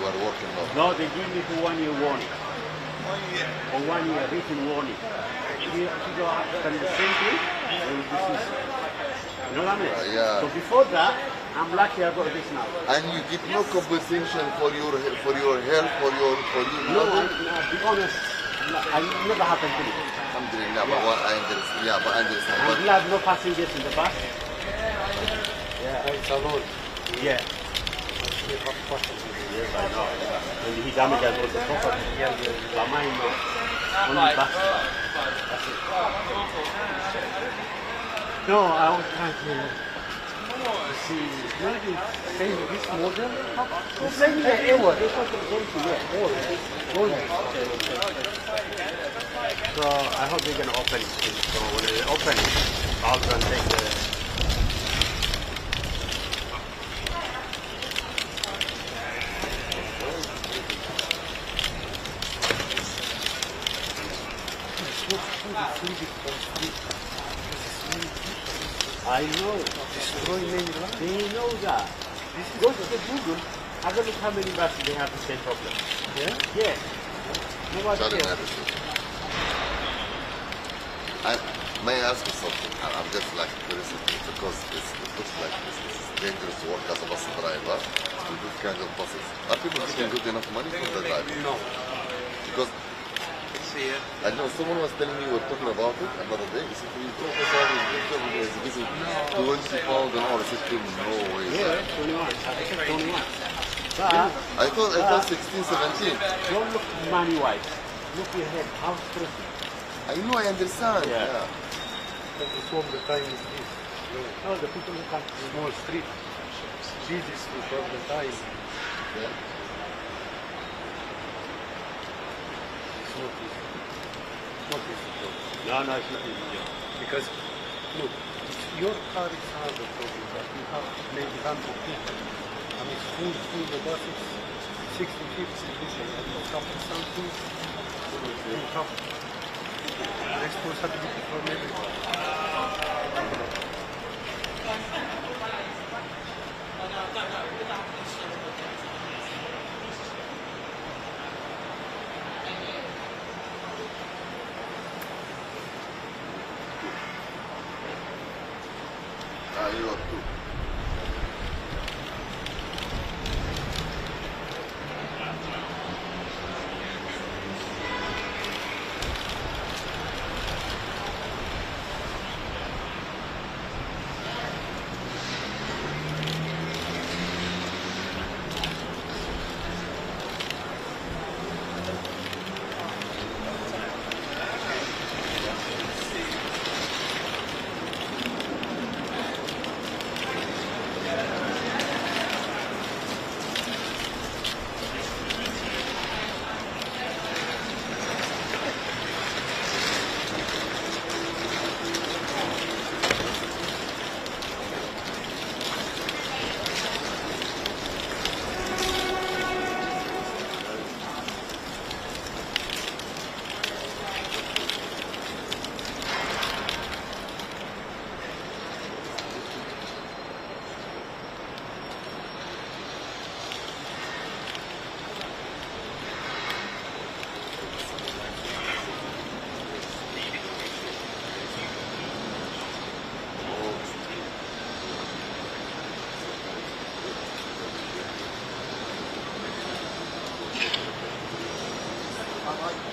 you are working on? No, they give me for 1 year warning. Or 1 year written warning. If you go after the same thing, they will dismiss you. You know what I mean? Yeah. So before that, I'm lucky I got this now. And you get no compensation for your help, for your No, to be honest, I never happened to me. Alhamdulillah, but what I understand. Yeah, but I understand. I'm glad no passengers in the bus. Yeah, it's alone. Yeah. Yes, I know. And he damaged all the property. But mine, no. Only bus. That's it. No, I was trying to see, maybe same this model. The same as the A1. It's not going to So I hope they're going to open it soon. So when they open it, I'll go and take the... I know. They know that. Go to the Google. Have a look how many buses they have the same problem. Yeah? Yeah. Doesn't matter. May I ask you something? I'm just like curious because it looks like it's dangerous to work as a bus driver with this kind of buses. Are people getting good enough money for the driver? No. Because I know someone was telling me we were talking about it another day. He said, we talk about it, he's getting 20 pounds an hour. I said to him, no way. Yeah, 21. I said 21. But I thought 16, 17. don't look money-wise. Look your head. How stressful. I know, I understand. Yeah. But it's all the time is this. No, the people who come to Small street. Busy street all the time. Yeah. It's not easy. It's not easy. No, it's not easy. Because, look, your car is not the problem, but you have maybe 100 people. And it's full the bus is 60, 50 people. And you have something, you have responsibility for everybody. You are too.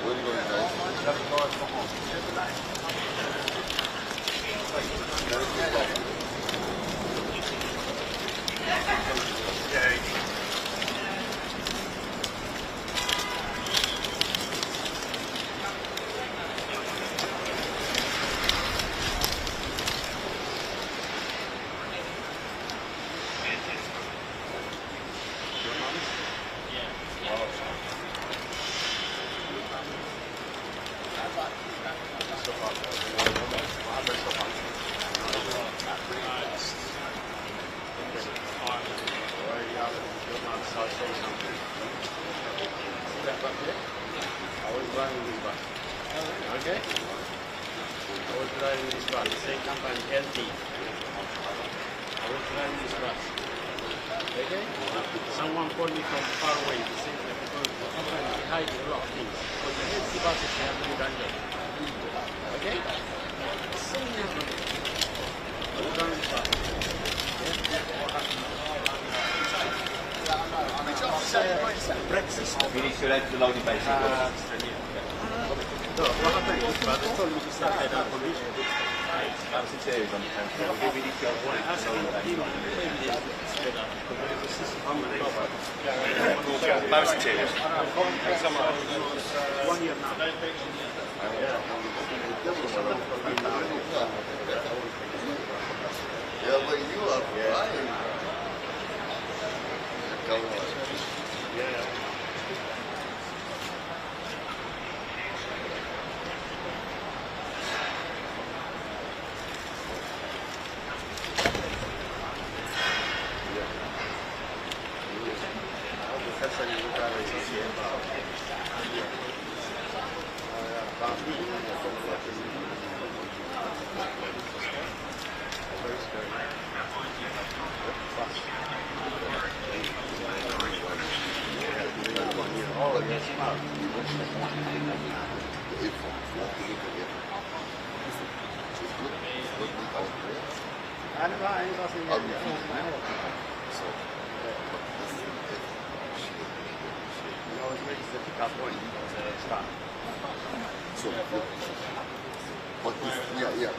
Where are you going, I was driving this bus. Okay? I was driving this bus. Same company, LT. I was driving this bus. Okay? Someone called me from far away. provide you a lot of things. But the empty buses they have to be done there. Okay? All done with that. Breakfast. We need to go to the loading base. No, what happened is, but they told me to start at our condition. That was the two on the transport. We need to go to the loading base. That was the two. 1 year now. Yeah, but you are flying. Come on. Yeah.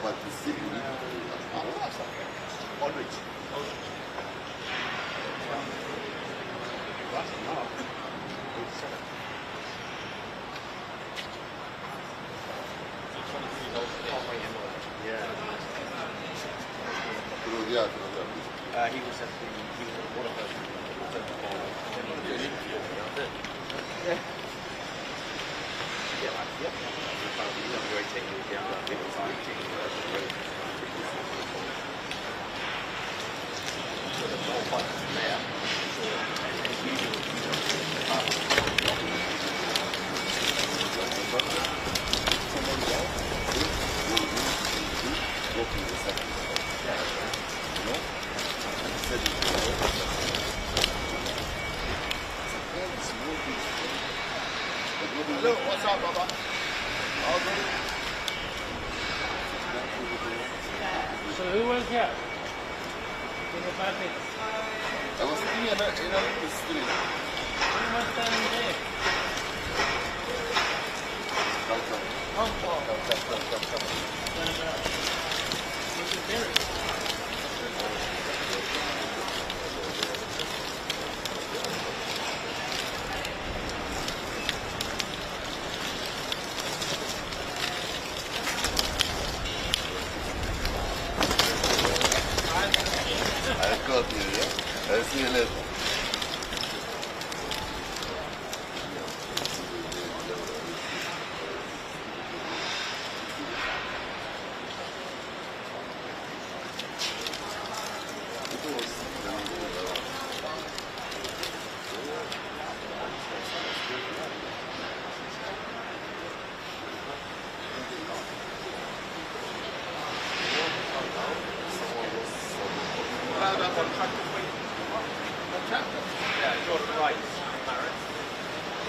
But the city Always. He was at one of those. Yeah. Hello, what's up, Baba? All good? So who was here? In the packet. I was sitting in the street. Who was standing there? Come. Was it Derek? I got you, yeah? I'll see you later.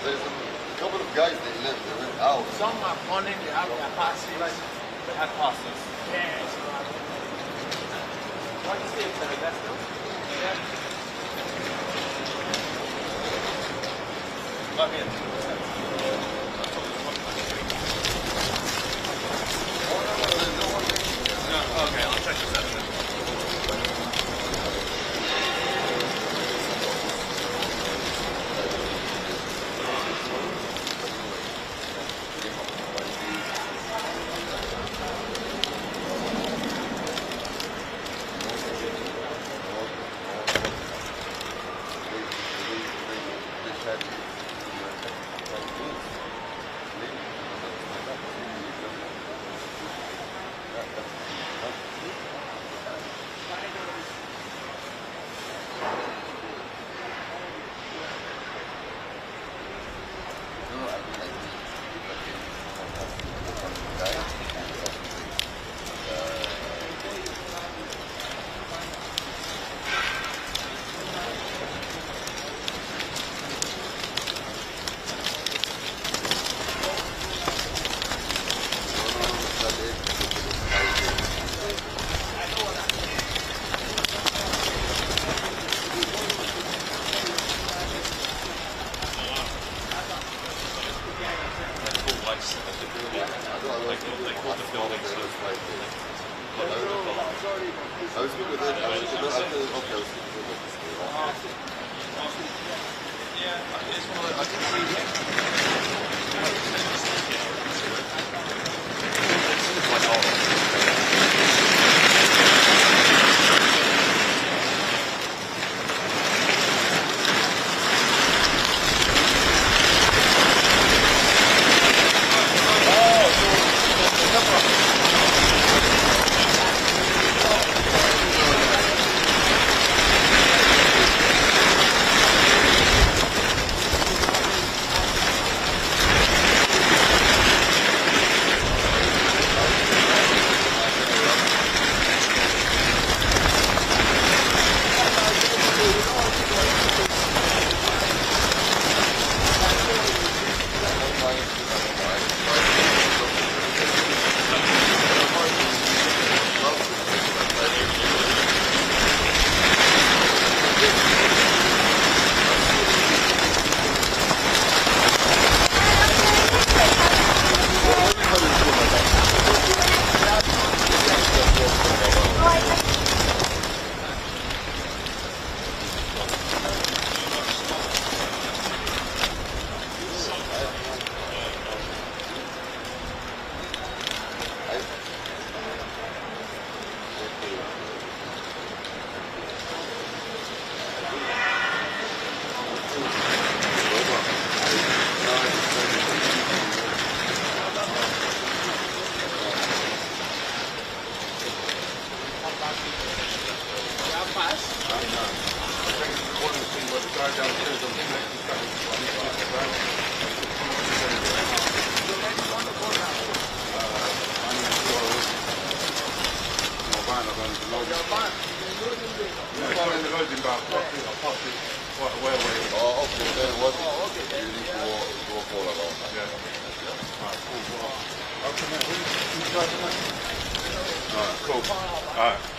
There's a couple of guys they went out. Some are morning, they have their passes. They had passes. Yes. Why do you see it so that's not? Let me in. No, okay, I'll check this out. Like the building. I was speaking with him. I was speaking with Oh, okay. Then what? You need to walk all around. Alright, cool. Alright.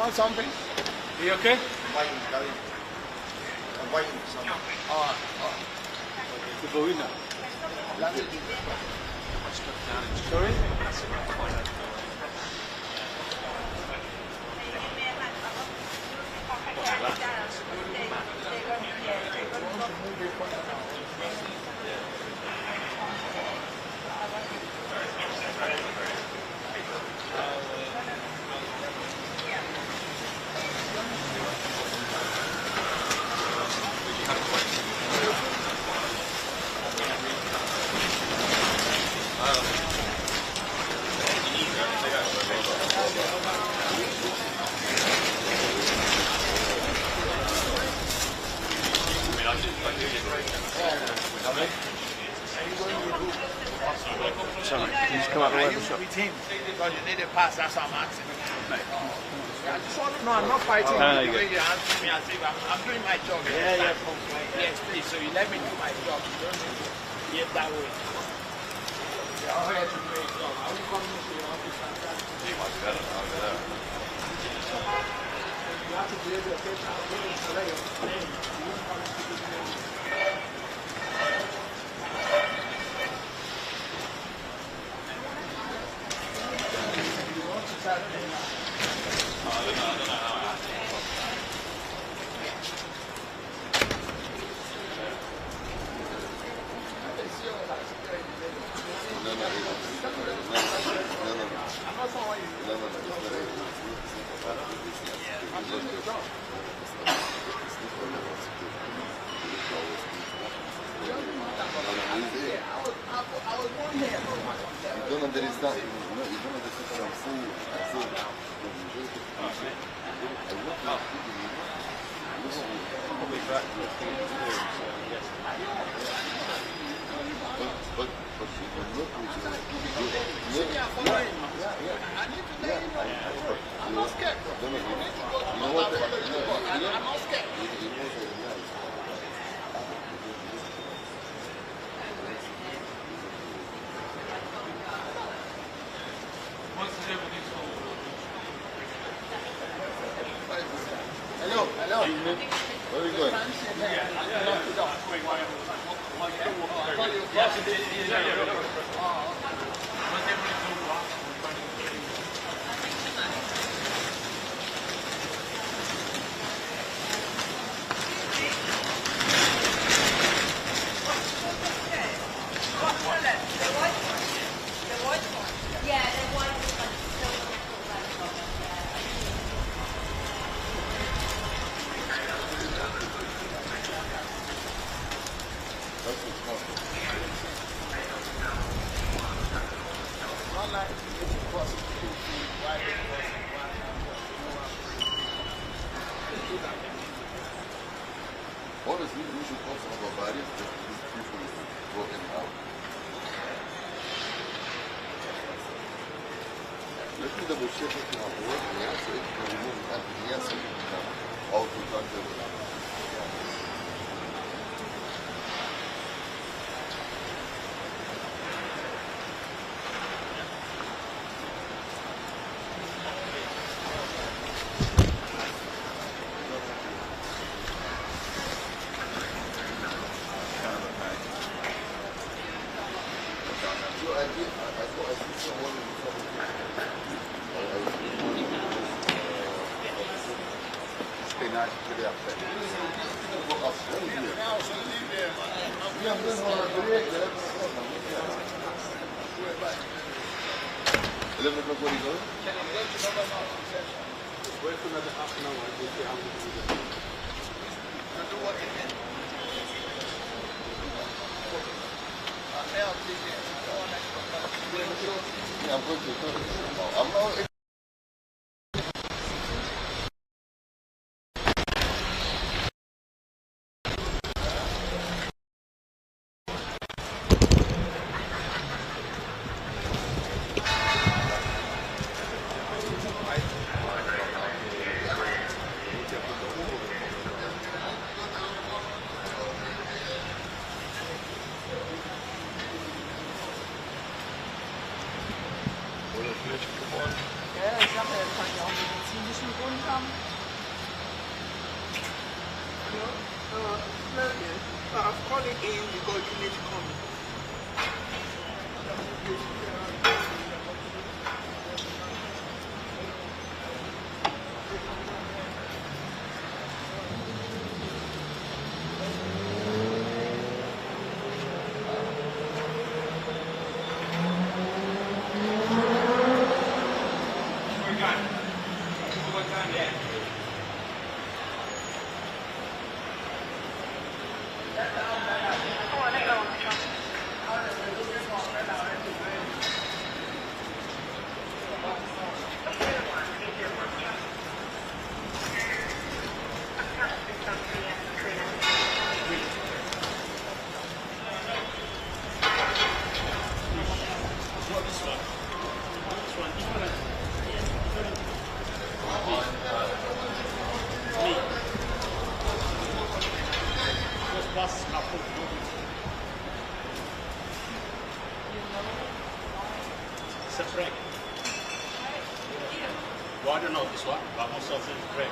want something? Are you okay? I'm waiting, going. I'm waiting for someone. Alright, alright. To go in now. Sorry? Sorry, can you just come out the way of the shop? With him, because you need a pass, that's what I'm asking. I just want to know, I'm not fighting No, you. you're The way you answer me as if I'm doing my job. Yeah. Yes, please, so you let me do my job. You don't need to behave that way. You're all here to do a job. I will come into your office and start to do it. You have to be able to take out the name. You won't come to the name. Hello. Where are we going? Honestly, we should also have a barrier that these people go in and out. Let me double check if you have work here, so if you can remove anything else, so you can come out to control. I'm going to I'm not. Ja, ich sag ja, das kann ich auch nicht. Swedischen Rundfunk. I've called it in because you need to come. Well, I don't know this one, but most of it is correct.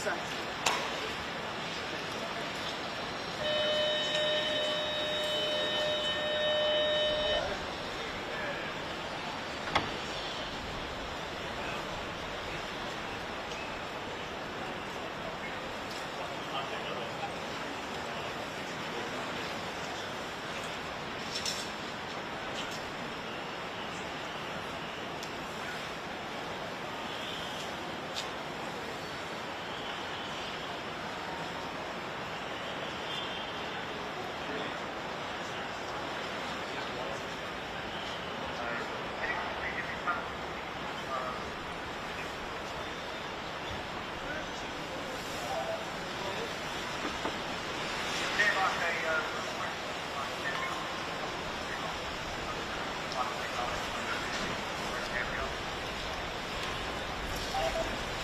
side.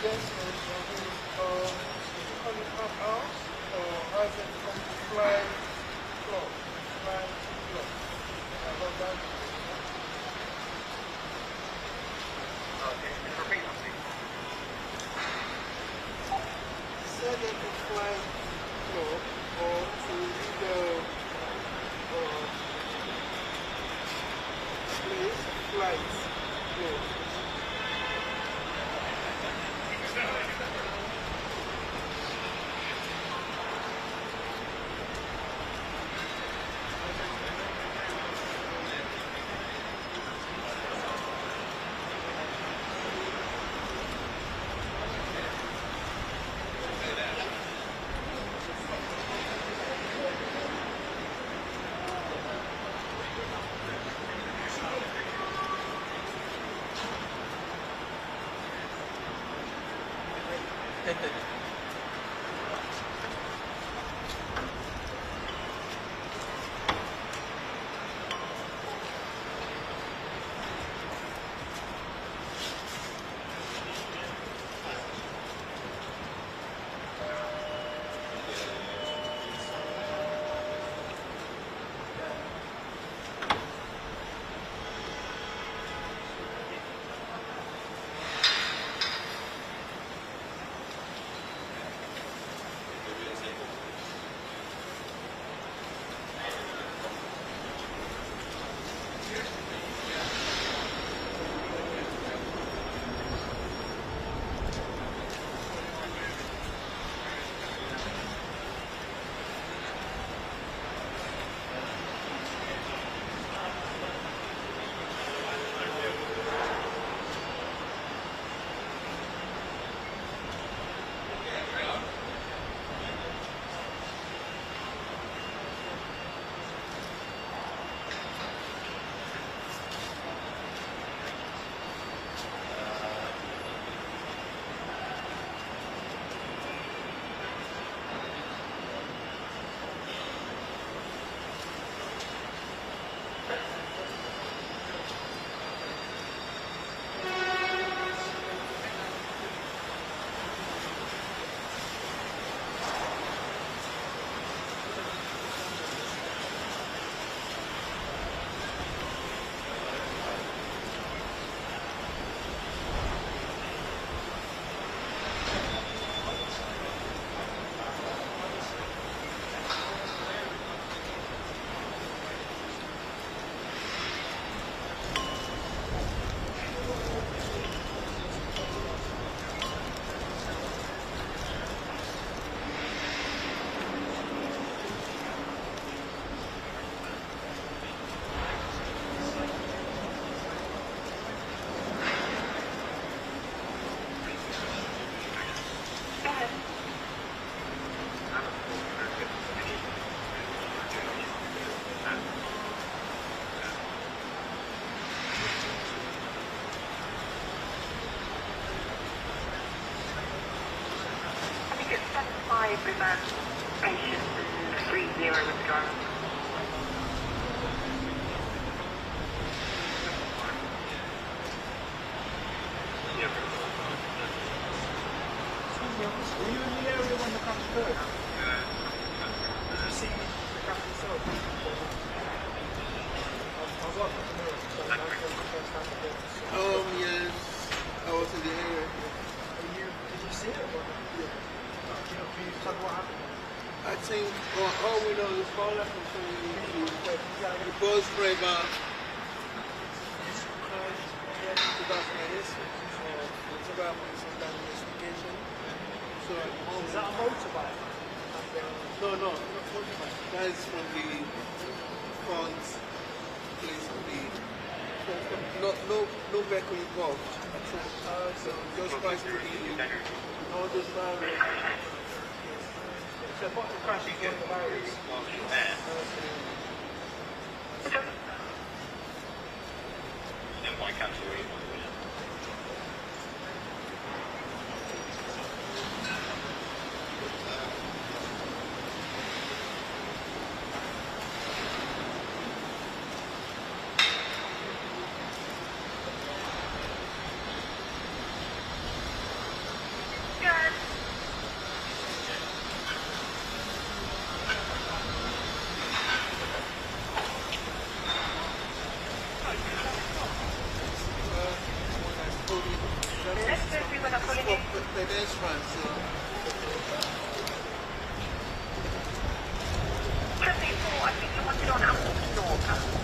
Yes, on the half house, or has it from fly floor, fly floor. About that. Okay, repeat that, please. Said that the fly floor, or to the place, flights floor. Prevent patients and 3-0 withdrawal. Were you in the area when the crash occurred? Did you see the crash yourself? I was watching the news, so I was the first time I did. Yes, I was in the area. Did you see it or not? think all we know is all I can tell you is the bus driver crashed to that place. So whatever happened is under investigation. So Is that a motorbike? no, not motorbike. That is from the front place of the no vehicle involved. So just crashed to the all those barriers. So what the crash is on the barriers? Then why can't you read? Pedestrians, so I think you wanted on Apple Store.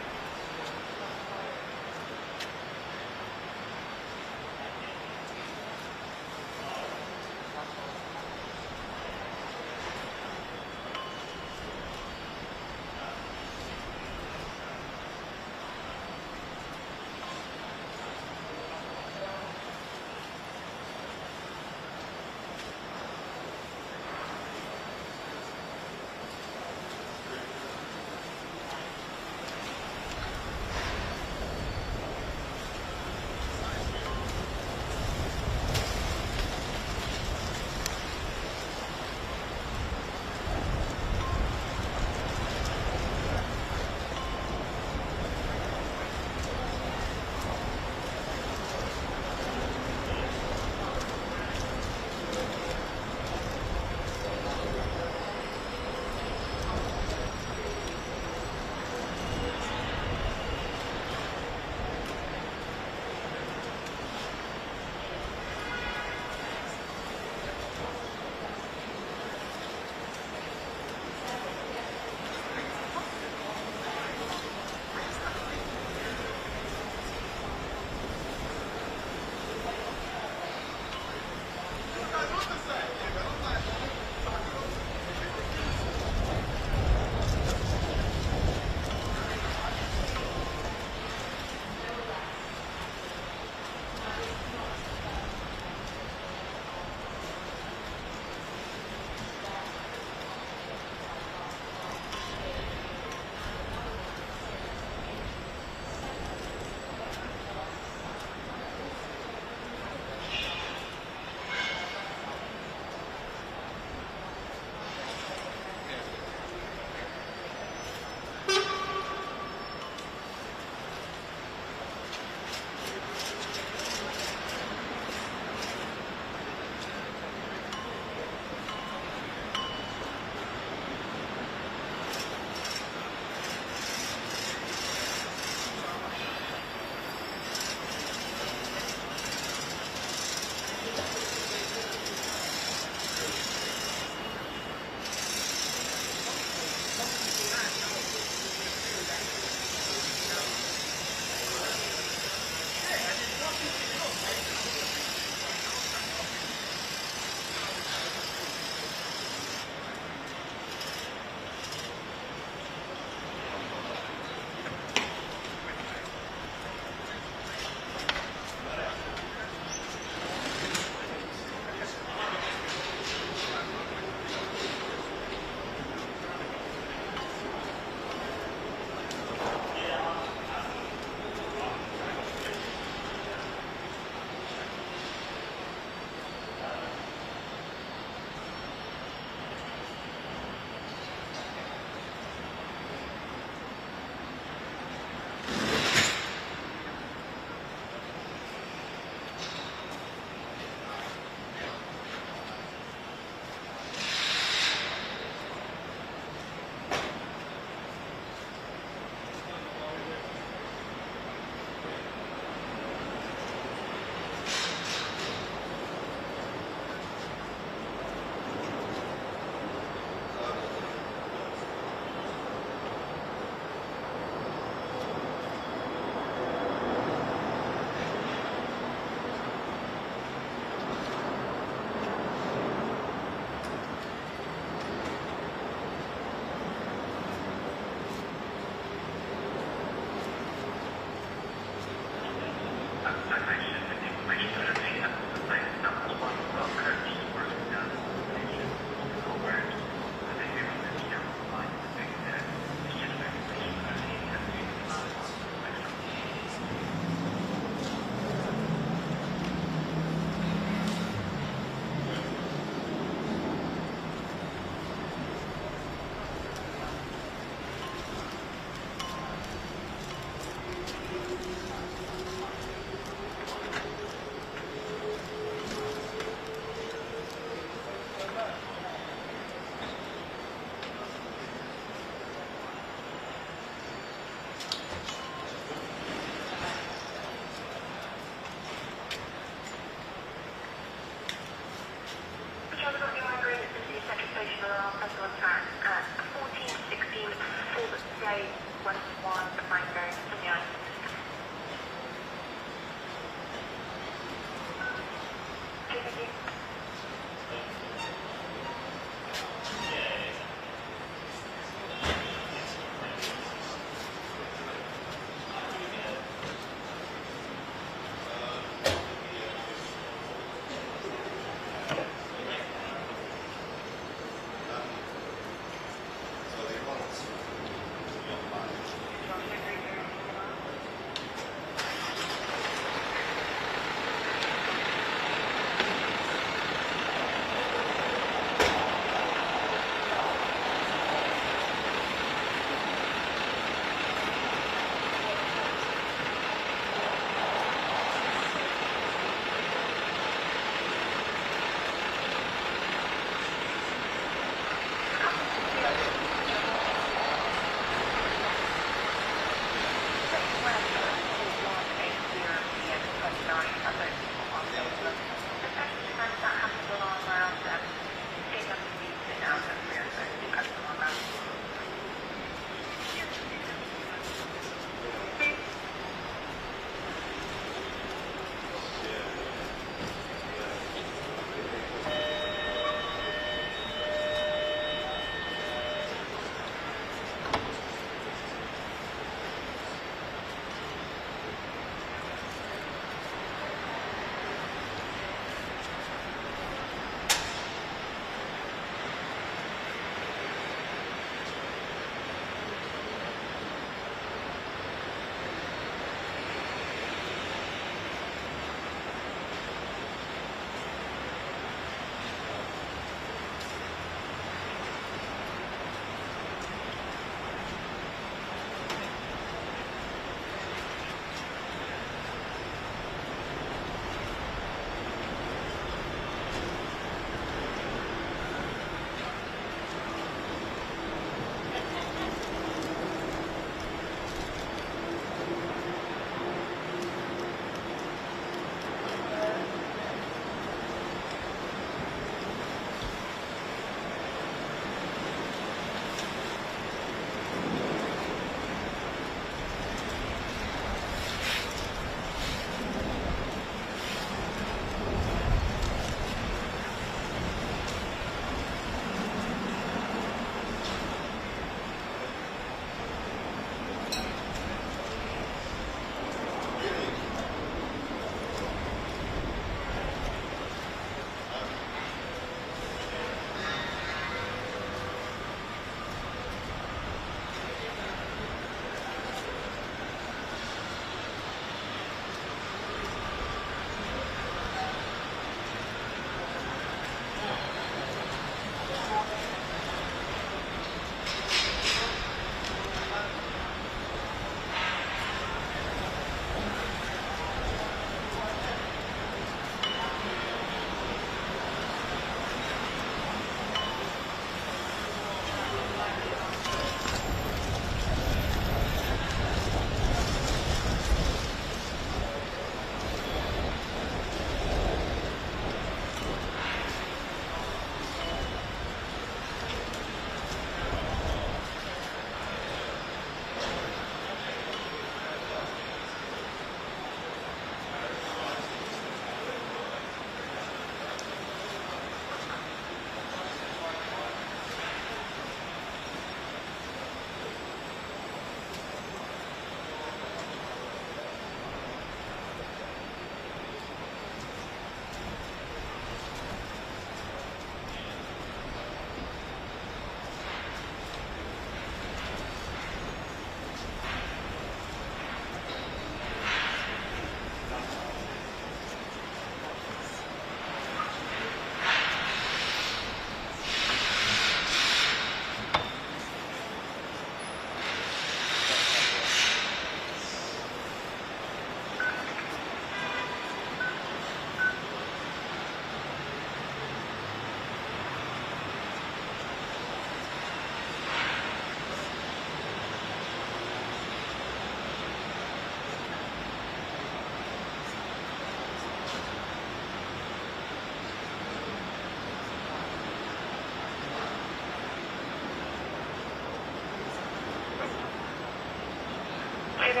What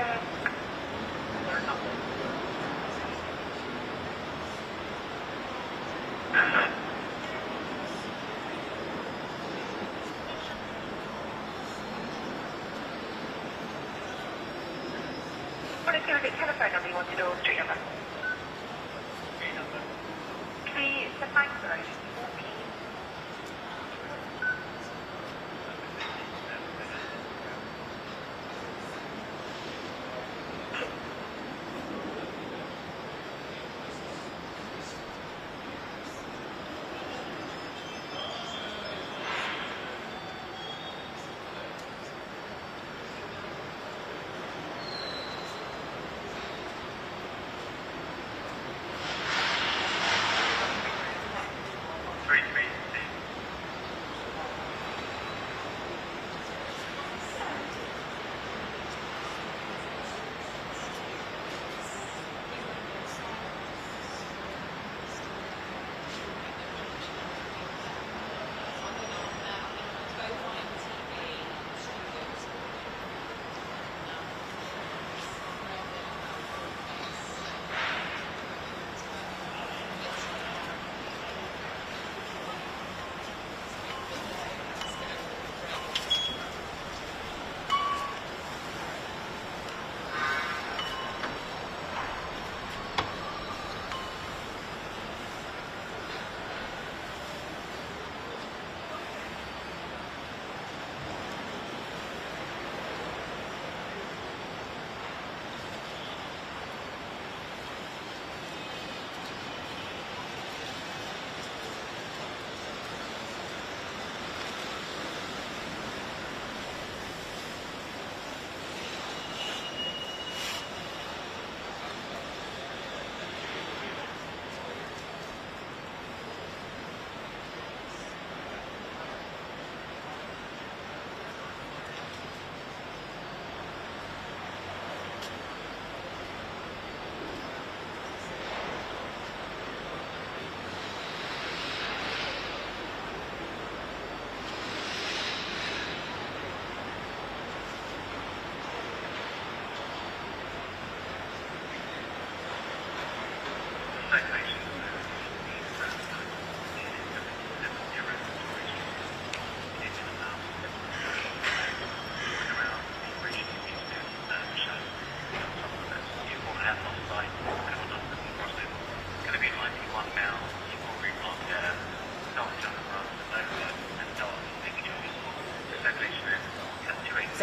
is the telephone number you want to do, or street number? The bank road, 14.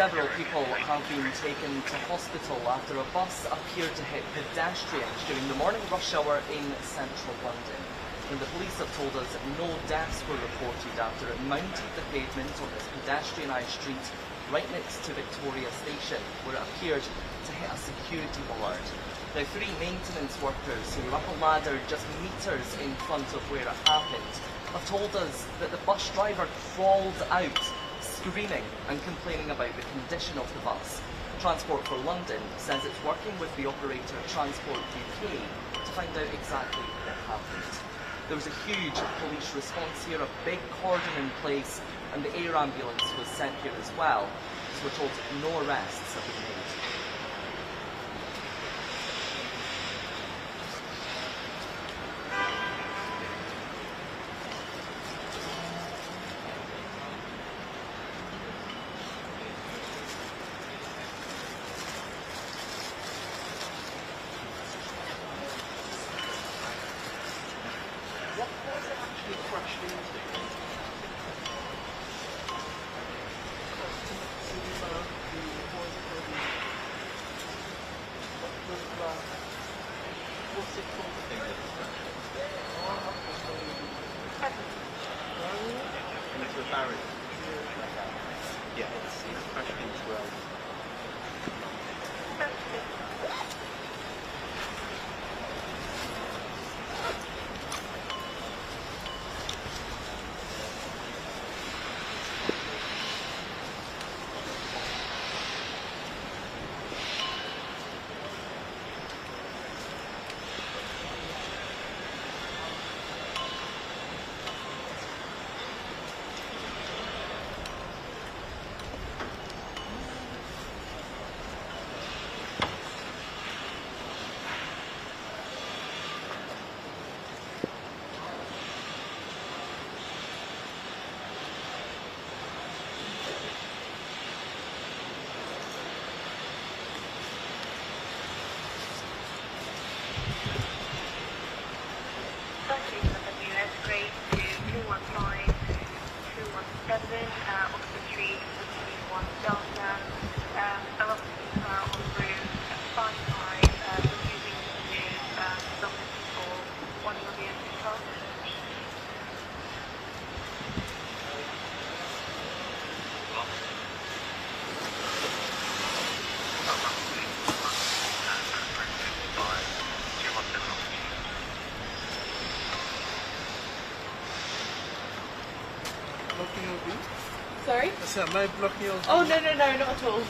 Several people have been taken to hospital after a bus appeared to hit pedestrians during the morning rush hour in central London. And the police have told us no deaths were reported after it mounted the pavement on this pedestrianised street right next to Victoria Station, where it appeared to hit a security bollard. Now, 3 maintenance workers who were up a ladder just metres in front of where it happened have told us that the bus driver crawled out, screaming and complaining about the condition of the bus. Transport for London says it's working with the operator Transport UK to find out exactly what happened. There was a huge police response here, a big cordon in place, and the air ambulance was sent here as well. So we're told no arrests have been made. Yeah, it's crashed into So am I blocking your... Oh, no, not at all.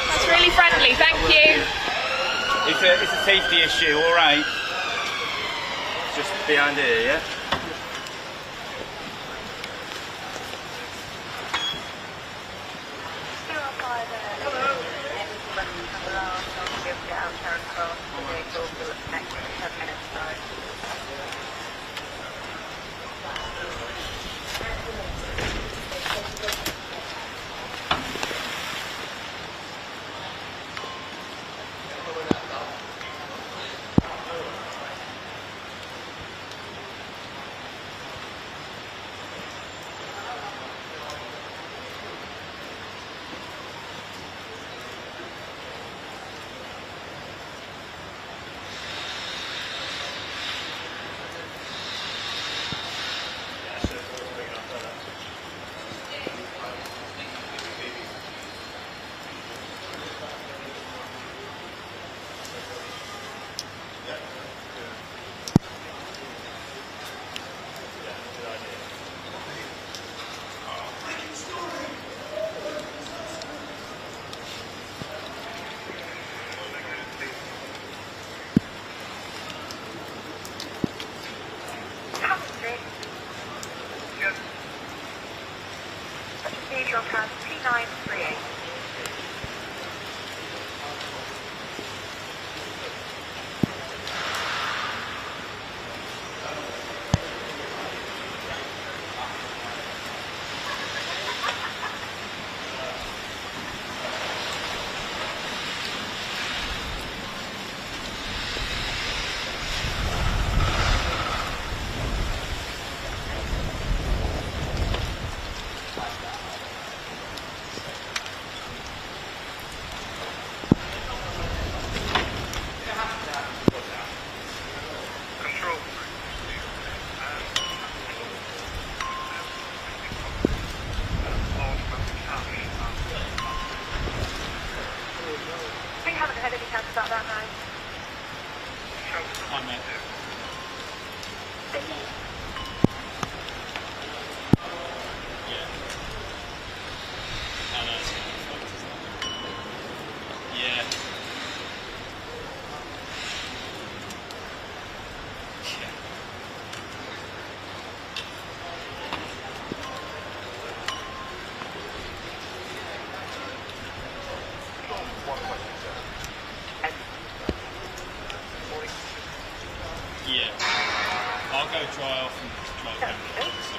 That's really friendly, thank you. It's a safety issue, all right. Just behind here, yeah? Yeah. I'll go dry off and dry them.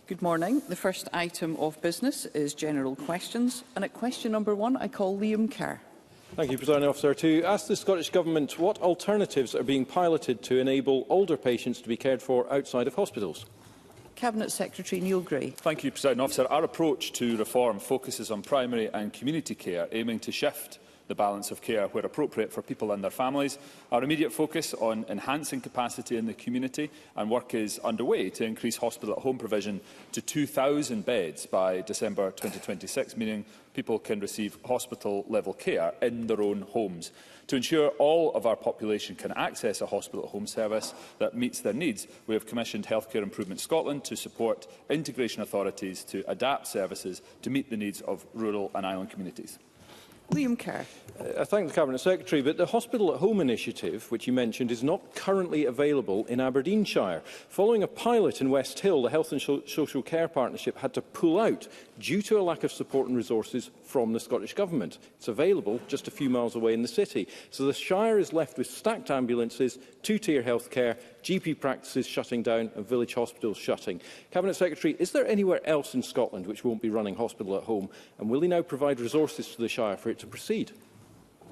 Good morning. The first item of business is general questions, and at question number 1 I call Liam Kerr. Thank you, Presiding Officer. To ask the Scottish Government what alternatives are being piloted to enable older patients to be cared for outside of hospitals. Cabinet Secretary Neil Gray. Thank you, Presiding Officer. Our approach to reform focuses on primary and community care, aiming to shift the balance of care where appropriate for people and their families. Our immediate focus on enhancing capacity in the community, and work is underway to increase hospital-at-home provision to 2,000 beds by December 2026, meaning people can receive hospital-level care in their own homes. To ensure all of our population can access a hospital-at-home service that meets their needs, we have commissioned Healthcare Improvement Scotland to support integration authorities to adapt services to meet the needs of rural and island communities. Liam Kerr. I thank the Cabinet Secretary, but the Hospital at Home initiative, which you mentioned, is not currently available in Aberdeenshire. Following a pilot in West Hill, the Health and Social Care Partnership had to pull out due to a lack of support and resources from the Scottish Government. It's available just a few miles away in the city. So the Shire is left with stacked ambulances, two-tier healthcare, GP practices shutting down and village hospitals shutting. Cabinet Secretary, is there anywhere else in Scotland which won't be running Hospital at Home? And will he now provide resources to the Shire for it to proceed?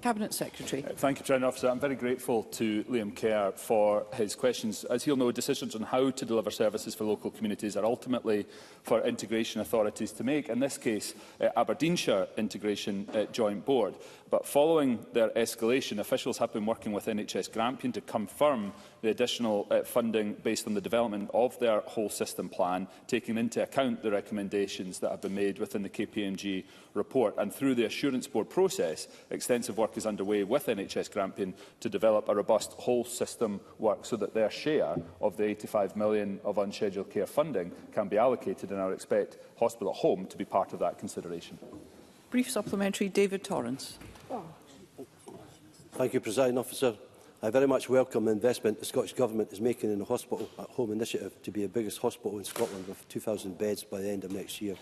Cabinet Secretary. Thank you, Presiding Officer. I'm very grateful to Liam Kerr for his questions. As he'll know, decisions on how to deliver services for local communities are ultimately for integration authorities to make. In this case, Aberdeenshire Integration Joint Board. But following their escalation, officials have been working with NHS Grampian to confirm the additional funding based on the development of their whole system plan, taking into account the recommendations that have been made within the KPMG report. And through the Assurance Board process, extensive work is underway with NHS Grampian to develop a robust whole system work so that their share of the £85 million of unscheduled care funding can be allocated, and I would expect Hospital at Home to be part of that consideration. Brief supplementary, David Torrance. Thank you, Presiding Officer. I very much welcome the investment the Scottish Government is making in the Hospital at Home initiative to be the biggest hospital in Scotland with 2,000 beds by the end of next year.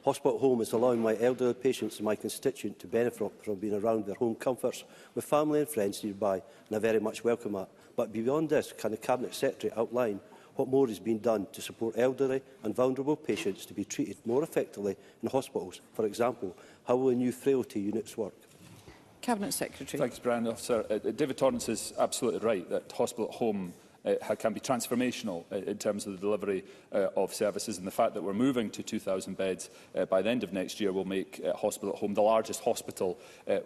Hospital at Home is allowing my elderly patients and my constituent to benefit from being around their home comforts with family and friends nearby, and I very much welcome that. But beyond this, can the Cabinet Secretary outline what more is being done to support elderly and vulnerable patients to be treated more effectively in hospitals? For example, how will the new frailty units work? Cabinet Secretary. Thanks, Presiding Officer. David Torrance is absolutely right that Hospital at Home can be transformational in terms of the delivery of services, and the fact that we're moving to 2,000 beds by the end of next year will make Hospital at Home the largest hospital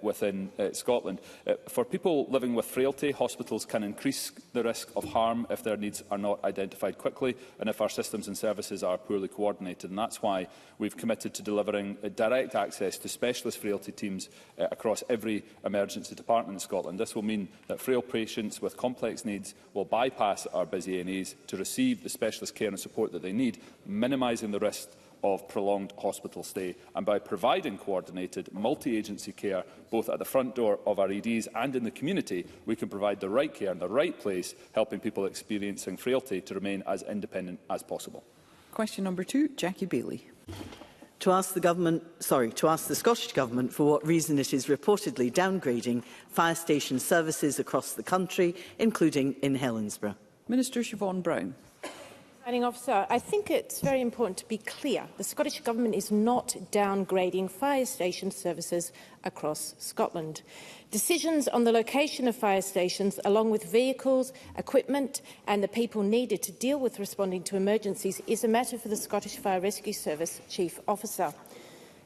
within Scotland. For people living with frailty, hospitals can increase the risk of harm if their needs are not identified quickly and if our systems and services are poorly coordinated, and that's why we've committed to delivering direct access to specialist frailty teams across every emergency department in Scotland. This will mean that frail patients with complex needs will bypass our busy A&Es to receive the specialist care and support that they need, minimising the risk of prolonged hospital stay. And by providing coordinated multi-agency care both at the front door of our EDs and in the community, we can provide the right care in the right place, helping people experiencing frailty to remain as independent as possible. Question number 2, Jackie Bailey. To ask the Scottish Government for what reason it is reportedly downgrading fire station services across the country, including in Helensburgh. Minister Siobhan Brown. Presiding Officer, I think it's very important to be clear. The Scottish Government is not downgrading fire station services across Scotland. Decisions on the location of fire stations, along with vehicles, equipment and the people needed to deal with responding to emergencies, is a matter for the Scottish Fire Rescue Service Chief Officer.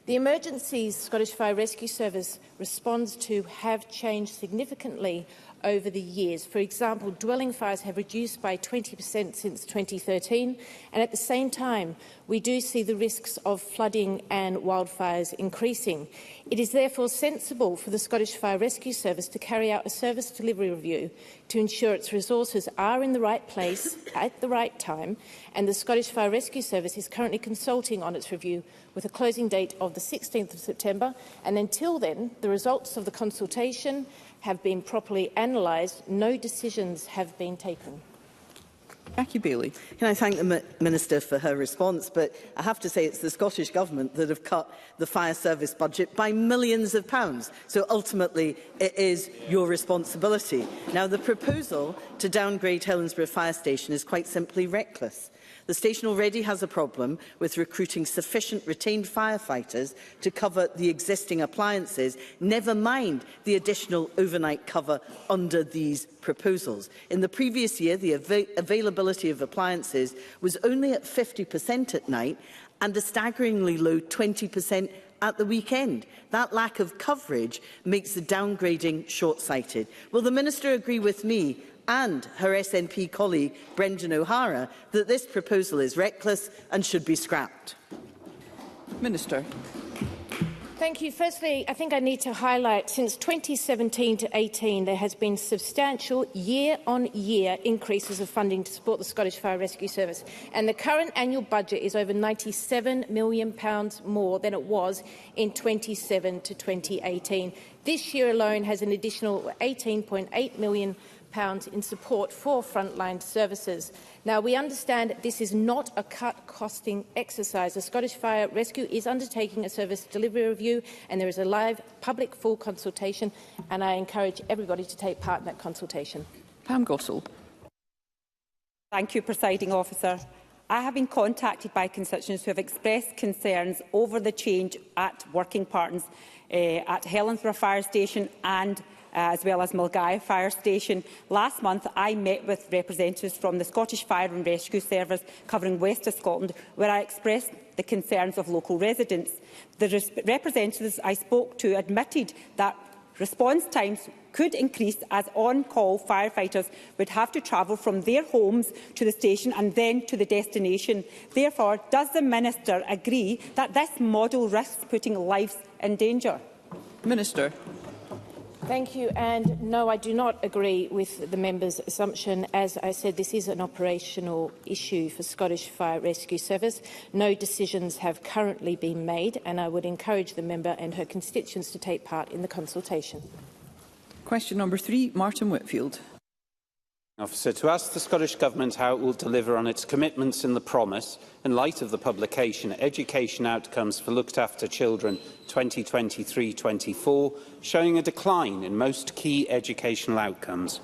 The emergencies Scottish Fire Rescue Service responds to have changed significantly over the years. For example, dwelling fires have reduced by 20% since 2013, and at the same time, we do see the risks of flooding and wildfires increasing. It is therefore sensible for the Scottish Fire Rescue Service to carry out a service delivery review to ensure its resources are in the right place at the right time, and the Scottish Fire Rescue Service is currently consulting on its review with a closing date of the 16th of September, and until then, the results of the consultation have been properly analysed. No decisions have been taken. Jackie Bailey. Can I thank the Minister for her response, but I have to say it's the Scottish Government that have cut the fire service budget by millions of pounds. So ultimately it is your responsibility. Now, the proposal to downgrade Helensburgh Fire Station is quite simply reckless. The station already has a problem with recruiting sufficient retained firefighters to cover the existing appliances, never mind the additional overnight cover under these proposals. In the previous year, the availability of appliances was only at 50% at night and a staggeringly low 20% at the weekend. That lack of coverage makes the downgrading short-sighted. Will the Minister agree with me and her SNP colleague Brendan O'Hara that this proposal is reckless and should be scrapped? Minister. Thank you. Firstly, I think I need to highlight since 2017 to 18 there has been substantial year-on-year increases of funding to support the Scottish Fire Rescue Service, and the current annual budget is over £97 million more than it was in 2017 to 2018. This year alone has an additional £18.8 million in support for frontline services. Now, we understand this is not a cut-costing exercise. The Scottish Fire Rescue is undertaking a service delivery review, and there is a live public full consultation, and I encourage everybody to take part in that consultation. Pam Gossel. Thank you, Presiding Officer. I have been contacted by constituents who have expressed concerns over the change at working patterns at Helensburgh Fire Station and as well as Mulgai Fire Station. Last month, I met with representatives from the Scottish Fire and Rescue Service covering West of Scotland, where I expressed the concerns of local residents. The representatives I spoke to admitted that response times could increase as on-call firefighters would have to travel from their homes to the station and then to the destination. Therefore, does the Minister agree that this model risks putting lives in danger? Minister. Thank you. And no, I do not agree with the member's assumption. As I said, this is an operational issue for Scottish Fire Rescue Service. No decisions have currently been made, and I would encourage the member and her constituents to take part in the consultation. Question number 3, Martin Whitfield. Officer, to ask the Scottish Government how it will deliver on its commitments in the promise in light of the publication Education Outcomes for Looked After Children 2023-24, showing a decline in most key educational outcomes.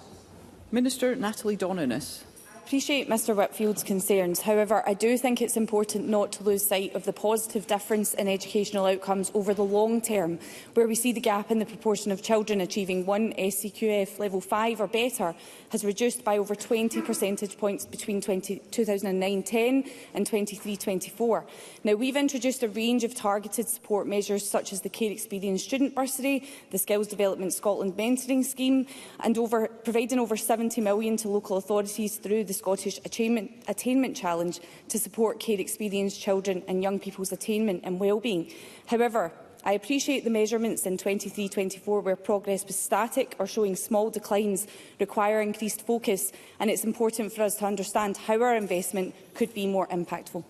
Minister Natalie Dononis. I appreciate Mr Whitfield's concerns. However, I do think it's important not to lose sight of the positive difference in educational outcomes over the long term, where we see the gap in the proportion of children achieving 1 SCQF level 5 or better has reduced by over 20 percentage points between 2009-10 and 23-24. Now, we've introduced a range of targeted support measures such as the Care Experience Student Bursary, the Skills Development Scotland Mentoring Scheme, and providing over £70 million to local authorities through the Scottish Attainment Challenge to support care experienced children and young people's attainment and wellbeing. However, I appreciate the measurements in 23-24 where progress was static or showing small declines require increased focus, and it's important for us to understand how our investment could be more impactful.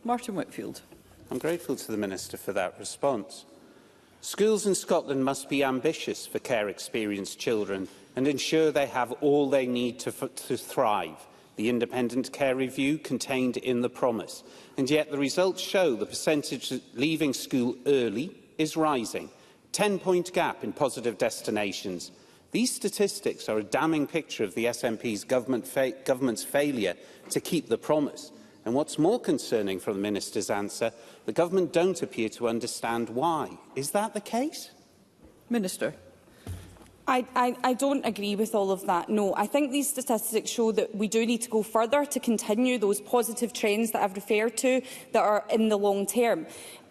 Martin Whitfield. I'm grateful to the Minister for that response. Schools in Scotland must be ambitious for care experienced children and ensure they have all they need to thrive. The independent care review contained in the promise, and yet the results show the percentage leaving school early is rising. 10-point gap in positive destinations. These statistics are a damning picture of the SNP's government's failure to keep the promise. And what's more concerning from the Minister's answer, the government don't appear to understand why. Is that the case? Minister. I don't agree with all of that, no. I think these statistics show that we do need to go further to continue those positive trends that I've referred to that are in the long term.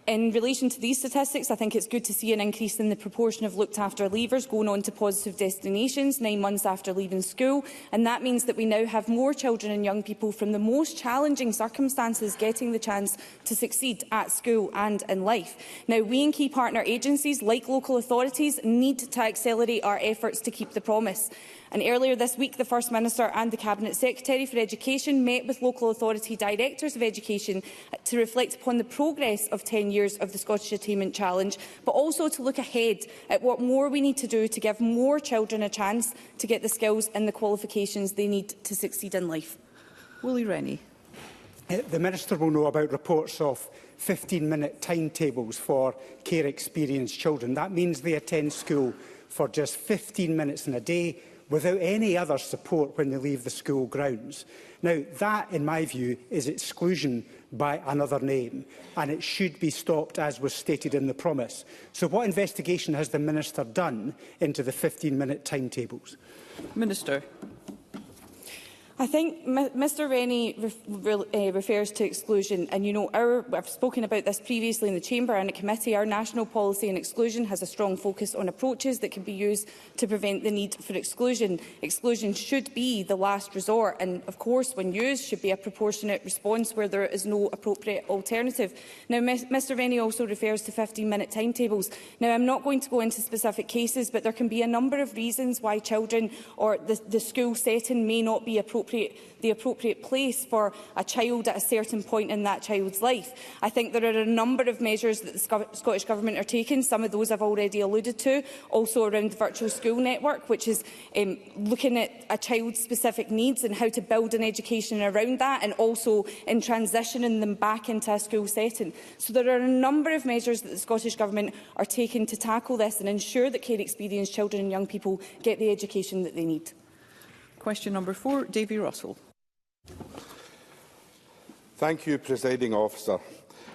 In relation to these statistics, I think it's good to see an increase in the proportion of looked-after leavers going on to positive destinations 9 months after leaving school, and that means that we now have more children and young people from the most challenging circumstances getting the chance to succeed at school and in life. Now, we and key partner agencies, like local authorities, need to accelerate our efforts to keep the promise. And earlier this week, the First Minister and the Cabinet Secretary for Education met with local authority directors of education to reflect upon the progress of 10 years of the Scottish Attainment Challenge, but also to look ahead at what more we need to do to give more children a chance to get the skills and the qualifications they need to succeed in life. Willie Rennie. The Minister will know about reports of 15-minute timetables for care-experienced children. That means they attend school for just 15 minutes in a day without any other support when they leave the school grounds. Now, that, in my view, is exclusion by another name, and it should be stopped, as was stated in the promise. So what investigation has the Minister done into the 15-minute timetables? Minister. I think Mr Rennie refers to exclusion, and I've spoken about this previously in the Chamber and at committee. Our national policy on exclusion has a strong focus on approaches that can be used to prevent the need for exclusion. Exclusion should be the last resort and, of course, when used, should be a proportionate response where there is no appropriate alternative. Now, Mr Rennie also refers to 15-minute timetables. Now, I'm not going to go into specific cases, but there can be a number of reasons why children or the school setting may not be the appropriate place for a child at a certain point in that child's life. I think there are a number of measures that the Scottish Government are taking. Some of those I've already alluded to, also around the virtual school network, which is looking at a child's specific needs and how to build an education around that, and also in transitioning them back into a school setting. So there are a number of measures that the Scottish Government are taking to tackle this and ensure that care-experienced children and young people get the education that they need. Question number 4, Davy Russell. Thank you, Presiding Officer.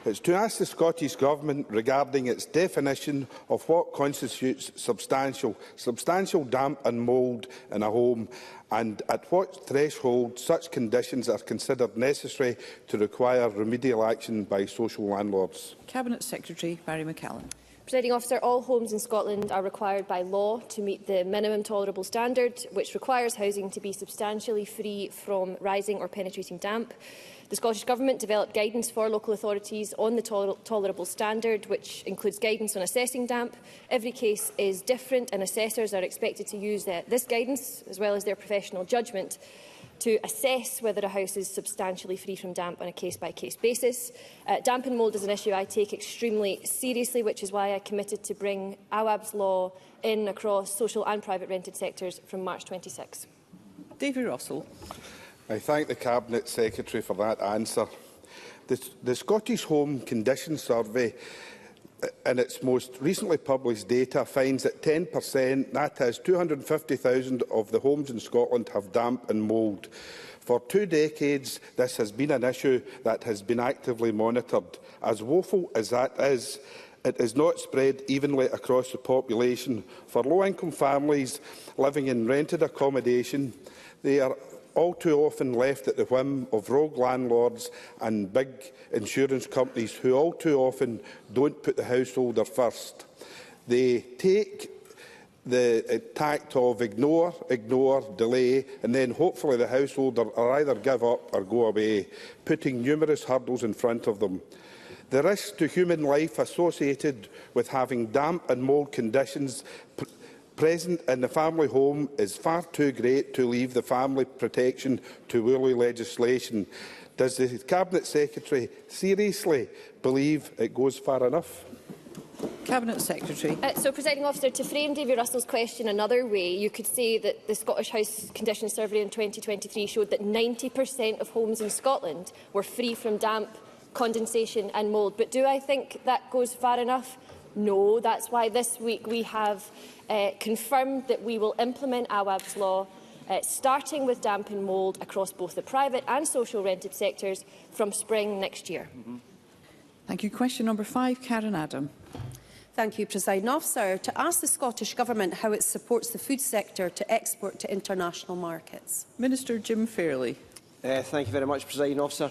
It's to ask the Scottish Government regarding its definition of what constitutes substantial damp and mould in a home, and at what threshold such conditions are considered necessary to require remedial action by social landlords. Cabinet Secretary Barry McCallan. Presiding Officer, all homes in Scotland are required by law to meet the minimum tolerable standard, which requires housing to be substantially free from rising or penetrating damp. The Scottish Government developed guidance for local authorities on the tolerable standard, which includes guidance on assessing damp. Every case is different, and assessors are expected to use this guidance, as well as their professional judgment, to assess whether a house is substantially free from damp on a case-by-case basis. Damp and mould is an issue I take extremely seriously, which is why I committed to bring AWAB's law in across social and private rented sectors from March 26. Davy Russell. I thank the Cabinet Secretary for that answer. The Scottish Home Condition Survey, in its most recently published data, finds that 10%, that is 250,000 of the homes in Scotland, have damp and mould. For 2 decades, this has been an issue that has been actively monitored. As woeful as that is, it is not spread evenly across the population. For low-income families living in rented accommodation, they are all too often left at the whim of rogue landlords and big insurance companies who all too often don't put the householder first. They take the tact of ignore, delay, and then hopefully the householder will either give up or go away, putting numerous hurdles in front of them. The risk to human life associated with having damp and mould conditions present in the family home is far too great to leave the family protection to woolly legislation. Does the Cabinet Secretary seriously believe it goes far enough? Cabinet Secretary. So, Presiding Officer, to frame Davy Russell's question another way, you could say that the Scottish House Condition Survey in 2023 showed that 90% of homes in Scotland were free from damp, condensation and mould. But do I think that goes far enough? No. That's why this week we have confirmed that we will implement AWAB's law, starting with damp and mould across both the private and social rented sectors from spring next year. Thank you. Question number 5, Karen Adam. Thank you, Presiding Officer. To ask the Scottish Government how it supports the food sector to export to international markets. Minister Jim Fairley. Thank you very much, Presiding Officer.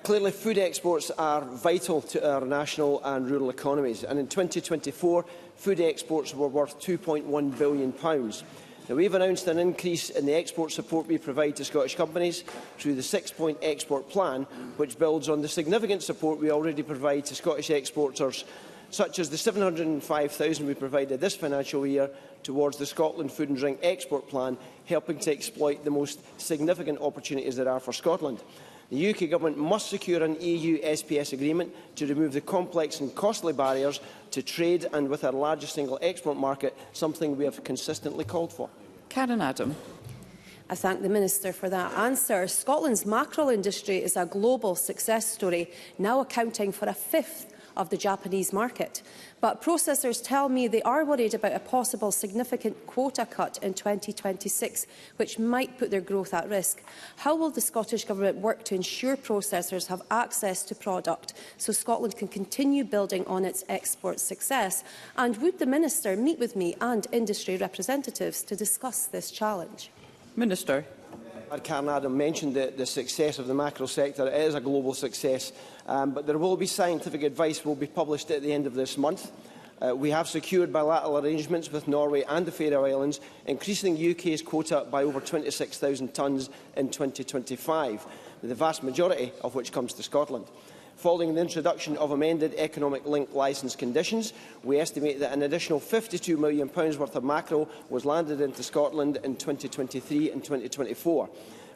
Clearly, food exports are vital to our national and rural economies, and in 2024, food exports were worth £2.1 billion. Now, we've announced an increase in the export support we provide to Scottish companies through the 6-point export plan, which builds on the significant support we already provide to Scottish exporters, such as the £705,000 we provided this financial year towards the Scotland Food and Drink Export Plan, helping to exploit the most significant opportunities there are for Scotland. The UK Government must secure an EU SPS agreement to remove the complex and costly barriers to trade and with our largest single export market, something we have consistently called for. Karen Adam. I thank the Minister for that answer. Scotland's mackerel industry is a global success story, now accounting for a fifth of the Japanese market. But processors tell me they are worried about a possible significant quota cut in 2026, which might put their growth at risk. How will the Scottish Government work to ensure processors have access to product so Scotland can continue building on its export success? And would the Minister meet with me and industry representatives to discuss this challenge? Minister. Karen Adam mentioned the success of the mackerel sector. It is a global success, but there will be scientific advice will be published at the end of this month. We have secured bilateral arrangements with Norway and the Faroe Islands, increasing the UK's quota by over 26,000 tonnes in 2025, the vast majority of which comes to Scotland. Following the introduction of amended economic link licence conditions, we estimate that an additional £52 million worth of mackerel was landed into Scotland in 2023 and 2024.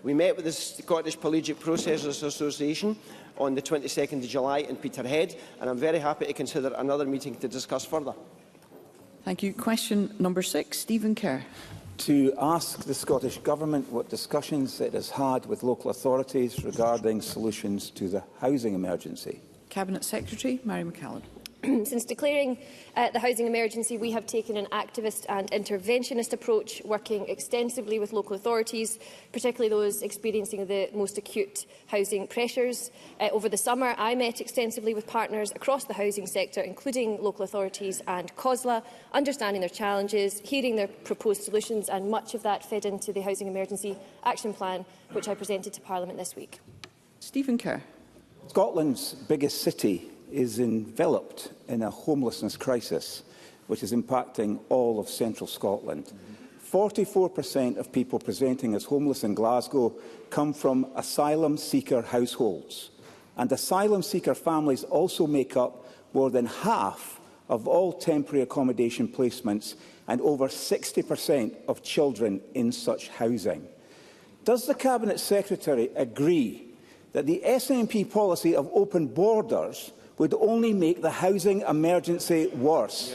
We met with the Scottish Pelagic Processors Association on the 22nd of July in Peterhead, and I'm very happy to consider another meeting to discuss further. Thank you. Question number 6, Stephen Kerr. To ask the Scottish Government what discussions it has had with local authorities regarding solutions to the housing emergency. Cabinet Secretary Mary McCallum. Since declaring the housing emergency, we have taken an activist and interventionist approach, working extensively with local authorities, particularly those experiencing the most acute housing pressures. Over the summer, I met extensively with partners across the housing sector, including local authorities and COSLA, understanding their challenges, hearing their proposed solutions, and much of that fed into the Housing Emergency Action Plan, which I presented to Parliament this week. Stephen Kerr. Scotland's biggest city is enveloped in a homelessness crisis which is impacting all of central Scotland. 44% of people presenting as homeless in Glasgow come from asylum seeker households, and asylum seeker families also make up more than half of all temporary accommodation placements and over 60% of children in such housing. Does the Cabinet Secretary agree that the SNP policy of open borders would only make the housing emergency worse?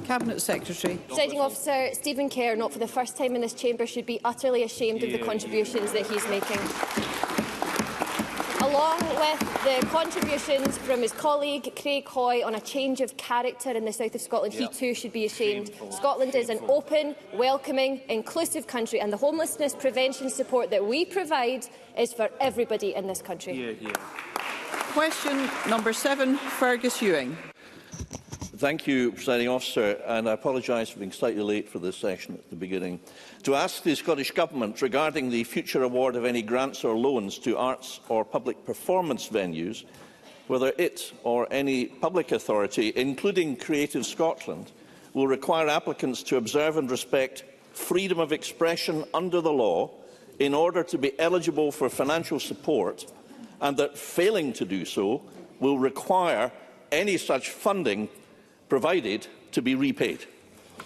Cabinet Secretary. Presiding Officer, Stephen Kerr, not for the first time in this chamber, should be utterly ashamed of the contributions that he's making. Along with the contributions from his colleague Craig Hoy on a change of character in the south of Scotland, he too should be ashamed. Scotland is an open, welcoming, inclusive country, and the homelessness prevention support that we provide is for everybody in this country. Question number 7, Fergus Ewing. Thank you, Presiding Officer, and I apologise for being slightly late for this session at the beginning. To ask the Scottish Government regarding the future award of any grants or loans to arts or public performance venues, whether it or any public authority, including Creative Scotland, will require applicants to observe and respect freedom of expression under the law in order to be eligible for financial support, and that failing to do so will require any such funding provided to be repaid.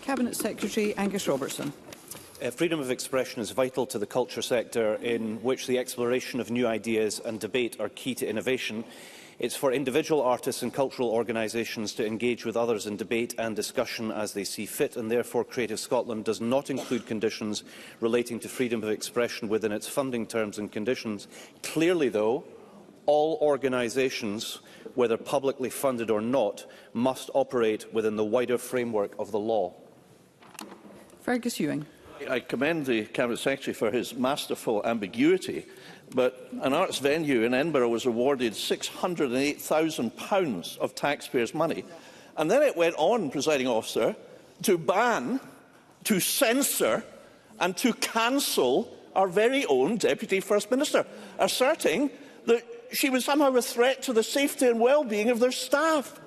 Cabinet Secretary Angus Robertson. Freedom of expression is vital to the culture sector, in which the exploration of new ideas and debate are key to innovation. It's for individual artists and cultural organisations to engage with others in debate and discussion as they see fit, and therefore Creative Scotland does not include conditions relating to freedom of expression within its funding terms and conditions. Clearly, though, all organisations, whether publicly funded or not, must operate within the wider framework of the law. Fergus Ewing. I commend the Cabinet Secretary for his masterful ambiguity, but an arts venue in Edinburgh was awarded £608,000 of taxpayers' money. And then it went on, Presiding Officer, to ban, to censor and to cancel our very own Deputy First Minister, asserting that she was somehow a threat to the safety and well-being of their staff.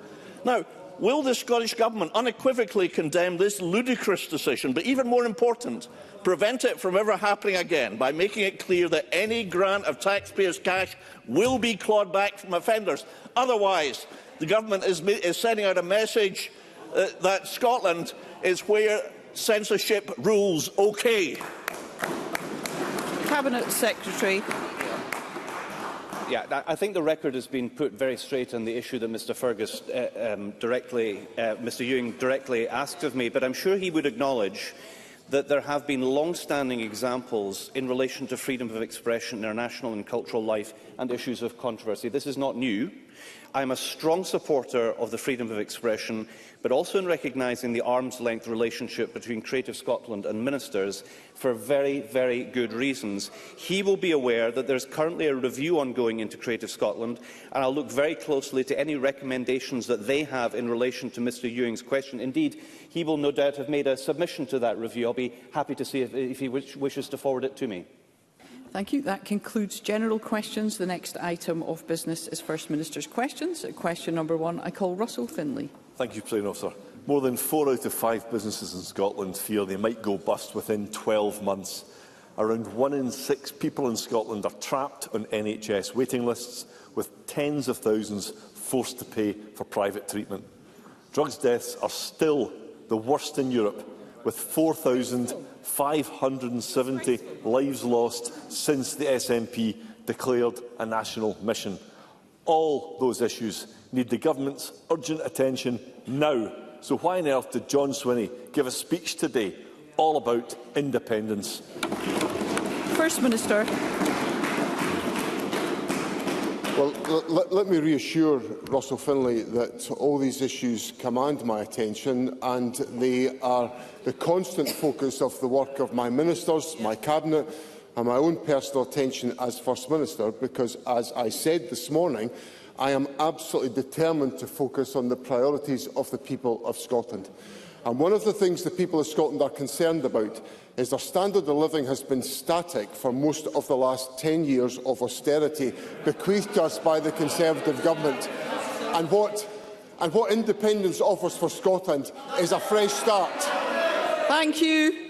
Now, will the Scottish Government unequivocally condemn this ludicrous decision, but even more important, prevent it from ever happening again by making it clear that any grant of taxpayers' cash will be clawed back from offenders? Otherwise, the Government is sending out a message that Scotland is where censorship rules okay. Cabinet Secretary. Yeah, I think the record has been put very straight on the issue that Mr. Ewing directly asked of me, but I'm sure he would acknowledge that there have been long-standing examples in relation to freedom of expression in our national and cultural life and issues of controversy. This is not new. I am a strong supporter of the freedom of expression, but also in recognising the arm's-length relationship between Creative Scotland and ministers for very, very good reasons. He will be aware that there is currently a review ongoing into Creative Scotland, and I'll look very closely to any recommendations that they have in relation to Mr Ewing's question. Indeed, he will no doubt have made a submission to that review. I'll be happy to see if he wishes to forward it to me. Thank you. That concludes general questions. The next item of business is First Minister's questions. At question number 1, I call Russell Finlay. Thank you, President Officer. More than 4 out of 5 businesses in Scotland fear they might go bust within 12 months. Around 1 in 6 people in Scotland are trapped on NHS waiting lists, with tens of thousands forced to pay for private treatment. Drugs deaths are still the worst in Europe, with 4,570 lives lost since the SNP declared a national mission. All those issues need the government's urgent attention now. So why on earth did John Swinney give a speech today all about independence? First Minister. Well, let me reassure Russell Finlay that all these issues command my attention, and they are the constant focus of the work of my ministers, my cabinet and my own personal attention as First Minister, because, as I said this morning, I am absolutely determined to focus on the priorities of the people of Scotland. And one of the things the people of Scotland are concerned about is their standard of living has been static for most of the last 10 years of austerity bequeathed to us by the Conservative government. And what independence offers for Scotland is a fresh start. Thank you.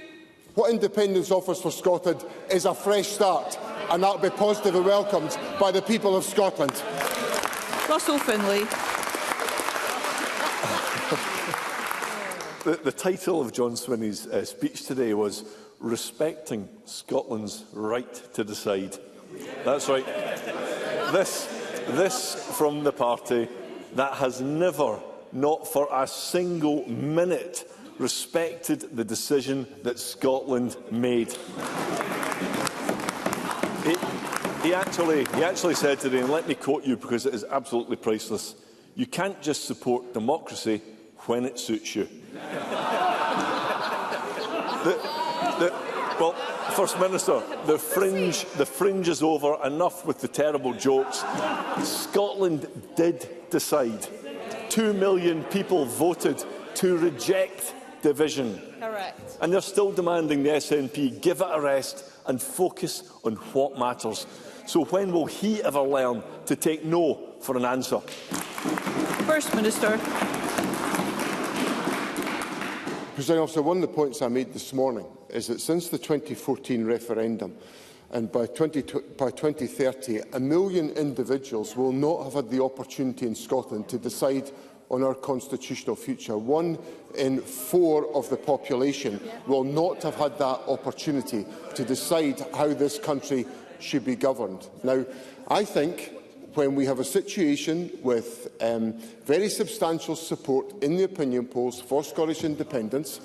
What independence offers for Scotland is a fresh start, and that will be positively welcomed by the people of Scotland. Russell Finlay. The title of John Swinney's speech today was "Respecting Scotland's Right to Decide." That's right. This from the party that has never, not for a single minute, respected the decision that Scotland made. He actually said today, and let me quote you because it is absolutely priceless, "You can't just support democracy when it suits you." Well, First Minister, the fringe is over. Enough with the terrible jokes. Scotland did decide. 2 million people voted to reject division. Correct. And they're still demanding the SNP give it a rest and focus on what matters. So when will he ever learn to take no for an answer? First Minister. President Officer, one of the points I made this morning is that since the 2014 referendum, and by 2030, 1 million individuals will not have had the opportunity in Scotland to decide on our constitutional future. 1 in 4 of the population will not have had that opportunity to decide how this country should be governed. Now, I think when we have a situation with very substantial support in the opinion polls for Scottish independence,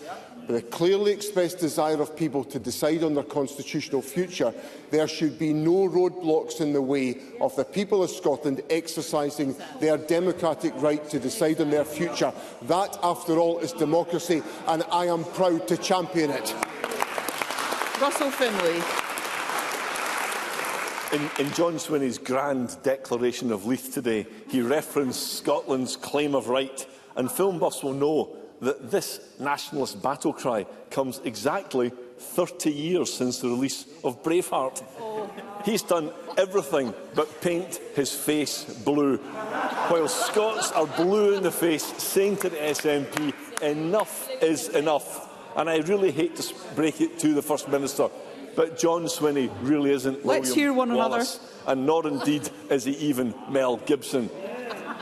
with a clearly expressed desire of people to decide on their constitutional future, there should be no roadblocks in the way of the people of Scotland exercising their democratic right to decide on their future. That, after all, is democracy, and I am proud to champion it. Russell Finlay. In John Swinney's grand declaration of Leith today, he referenced Scotland's claim of right, and film buffs will know that this nationalist battle cry comes exactly 30 years since the release of Braveheart. He's done everything but paint his face blue, while Scots are blue in the face, saying to the SNP, enough is enough. And I really hate to break it to the First Minister, but John Swinney really isn't William Wallace, and nor indeed is he even Mel Gibson.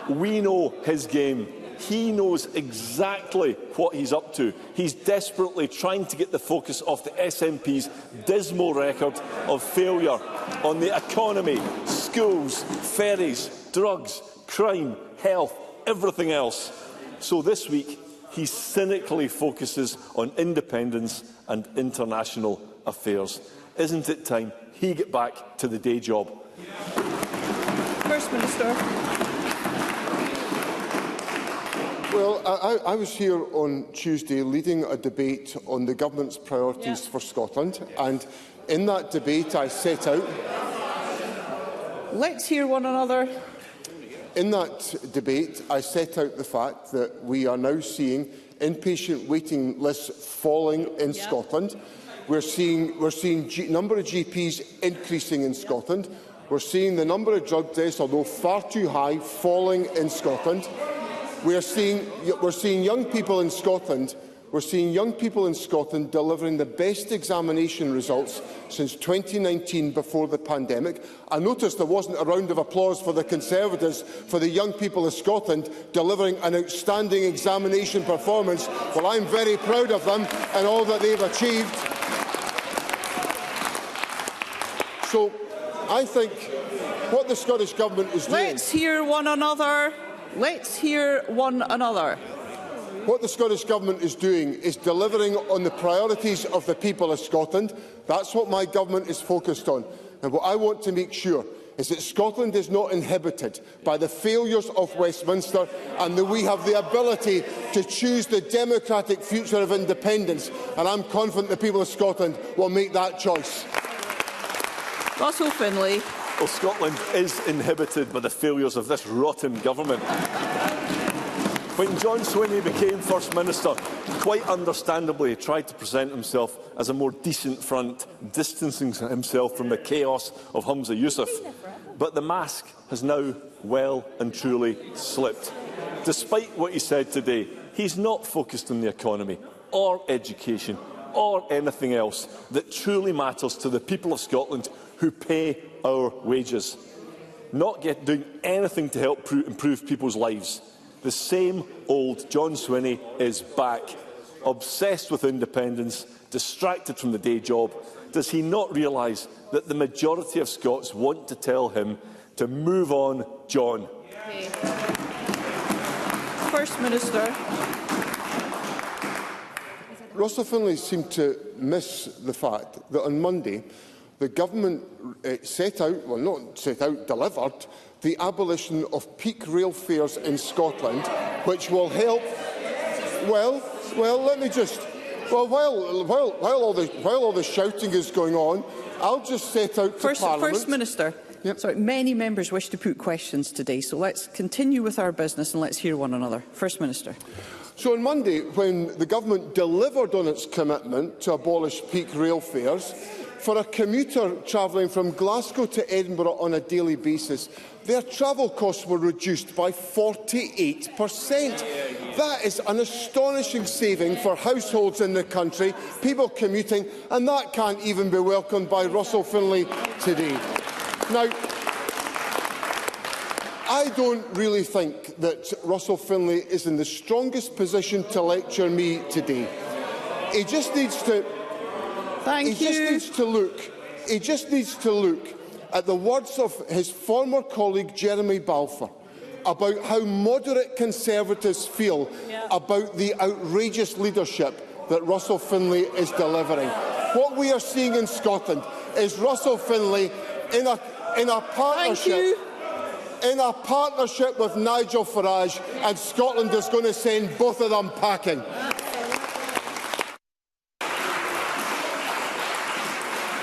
We know his game. He knows exactly what he's up to. He's desperately trying to get the focus off the SNP's dismal record of failure on the economy, schools, ferries, drugs, crime, health, everything else. So this week, he cynically focuses on independence and international affairs. Isn't it time he get back to the day job? First Minister. Well, I was here on Tuesday leading a debate on the government's priorities for Scotland, and in that debate I set out... Let's hear one another. In that debate, I set out the fact that we are now seeing inpatient waiting lists falling in Scotland. We're seeing number of GPs increasing in Scotland. We're seeing the number of drug deaths, although far too high, falling in Scotland. We're seeing young people in Scotland. We're seeing young people in Scotland delivering the best examination results since 2019 before the pandemic. I noticed there wasn't a round of applause for the Conservatives for the young people of Scotland delivering an outstanding examination performance. Well, I'm very proud of them and all that they've achieved. So, I think what the Scottish Government is doing... Let's hear one another. Let's hear one another. What the Scottish Government is doing is delivering on the priorities of the people of Scotland. That's what my government is focused on. And what I want to make sure is that Scotland is not inhibited by the failures of Westminster, and that we have the ability to choose the democratic future of independence. And I'm confident the people of Scotland will make that choice. Russell Finlay. Well, Scotland is inhibited by the failures of this rotten government. When John Swinney became First Minister, quite understandably tried to present himself as a more decent front, distancing himself from the chaos of Humza Yousaf. But the mask has now well and truly slipped. Despite what he said today, he's not focused on the economy or education or anything else that truly matters to the people of Scotland who pay our wages. Not doing anything to help improve people's lives. The same old John Swinney is back, obsessed with independence, distracted from the day job. Does he not realise that the majority of Scots want to tell him to move on, John? First Minister. Russell Finlay seemed to miss the fact that on Monday the government delivered the abolition of peak rail fares in Scotland, which will help. Well, let me just. Well, while all the shouting is going on, I'll just set out to Parliament. First Minister. Yep. Sorry, many members wish to put questions today, so let's continue with our business and let's hear one another. First Minister. So on Monday, when the government delivered on its commitment to abolish peak rail fares, for a commuter travelling from Glasgow to Edinburgh on a daily basis, their travel costs were reduced by 48%. That is an astonishing saving for households in the country, people commuting, and that can't even be welcomed by Russell Finlay today. Now, I don't really think that Russell Finlay is in the strongest position to lecture me today. He just needs to... He just needs to look at the words of his former colleague Jeremy Balfour about how moderate Conservatives feel about the outrageous leadership that Russell Finlay is delivering. What we are seeing in Scotland is Russell Finlay in a partnership with Nigel Farage, and Scotland is going to send both of them packing.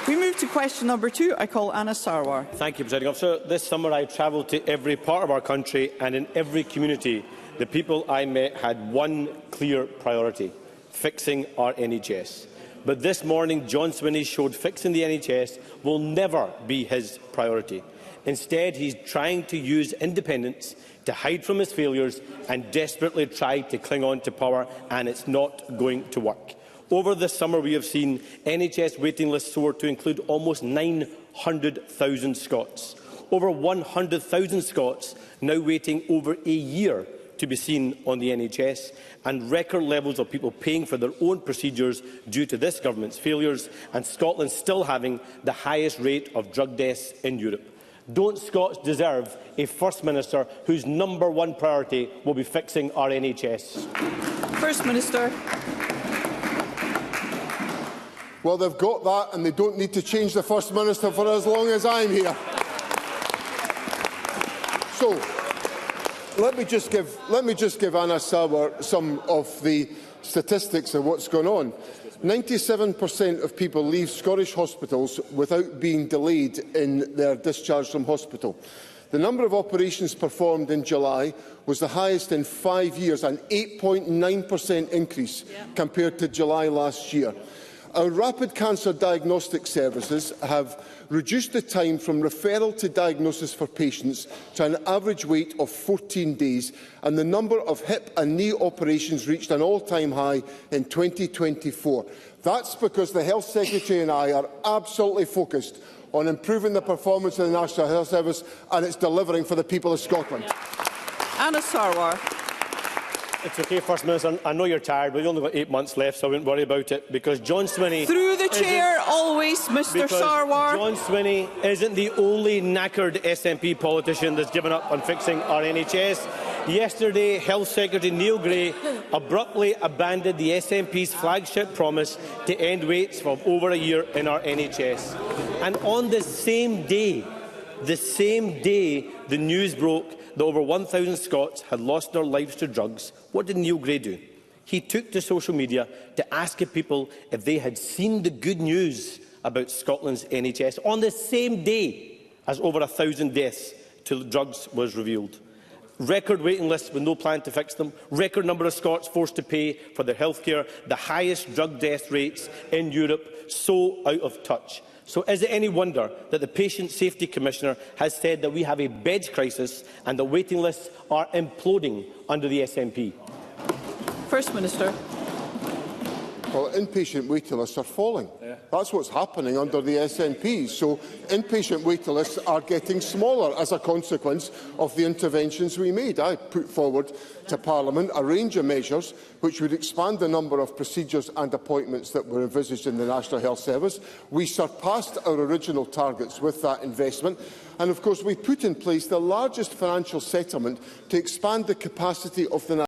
We move to question number 2. I call Anna Sarwar. Thank you, Presiding Officer. This summer I travelled to every part of our country, and in every community the people I met had one clear priority: fixing our NHS. But this morning John Swinney showed fixing the NHS will never be his priority. Instead, he is trying to use independence to hide from his failures and desperately try to cling on to power, and it's not going to work. Over this summer, we have seen NHS waiting lists soar to include almost 900,000 Scots. Over 100,000 Scots now waiting over a year to be seen on the NHS, and record levels of people paying for their own procedures due to this government's failures, and Scotland still having the highest rate of drug deaths in Europe. Don't Scots deserve a First Minister whose #1 priority will be fixing our NHS? First Minister. Well, they've got that, and they don't need to change the First Minister for as long as I'm here. So, let me just give Anna Sauer some of the statistics of what's going on. 97% of people leave Scottish hospitals without being delayed in their discharge from hospital. The number of operations performed in July was the highest in 5 years, an 8.9% increase compared to July last year. Our rapid cancer diagnostic services have reduced the time from referral to diagnosis for patients to an average wait of 14 days, and the number of hip and knee operations reached an all-time high in 2024. That's because the Health Secretary and I are absolutely focused on improving the performance of the National Health Service, and it's delivering for the people of Scotland. Anna Sarwar. It's okay, First Minister. I know you're tired, but you've only got 8 months left, so I wouldn't worry about it, because John Swinney... Through the chair, always, Mr Sarwar. John Swinney isn't the only knackered SNP politician that's given up on fixing our NHS. Yesterday, Health Secretary Neil Gray abruptly abandoned the SNP's flagship promise to end waits for over a year in our NHS. And on the same day, the news broke that over 1,000 Scots had lost their lives to drugs. What did Neil Gray do? He took to social media to ask people if they had seen the good news about Scotland's NHS on the same day as over 1,000 deaths to drugs was revealed. Record waiting lists with no plan to fix them, record number of Scots forced to pay for their health care, the highest drug death rates in Europe, so out of touch. So is it any wonder that the Patient Safety Commissioner has said that we have a beds crisis and the waiting lists are imploding under the SNP? First Minister. Well, inpatient waiting lists are falling. That's what's happening under the SNP. So inpatient waiting lists are getting smaller as a consequence of the interventions we made. I put forward to Parliament a range of measures which would expand the number of procedures and appointments that were envisaged in the National Health Service. We surpassed our original targets with that investment. And, of course, we put in place the largest financial settlement to expand the capacity of the